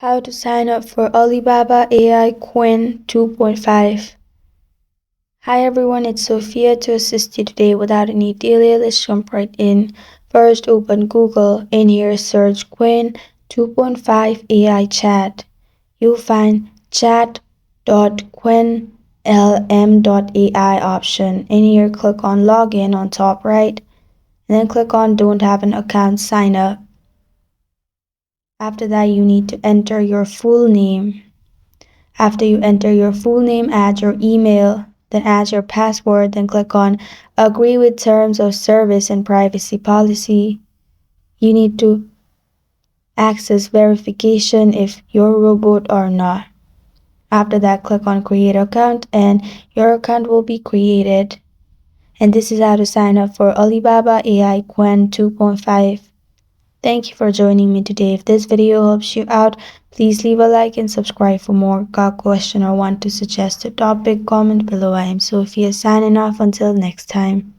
How to sign up for Alibaba AI Qwen 2.5. Hi everyone, it's Sophia to assist you today. Without any delay, let's jump right in. First, open Google and here search Qwen 2.5 AI chat. You'll find chat.qwenlm.ai option. And here click on login on top right and then click on don't have an account, sign up. After that, you need to enter your full name. After you enter your full name, add your email, then add your password, then click on agree with terms of service and privacy policy. You need to access verification if you're a robot or not. After that, click on create account and your account will be created. And this is how to sign up for Alibaba AI Qwen 2.5. Thank you for joining me today. If this video helps you out, please leave a like and subscribe for more. Got a question or want to suggest a topic? Comment below. I am Sophia signing off until next time.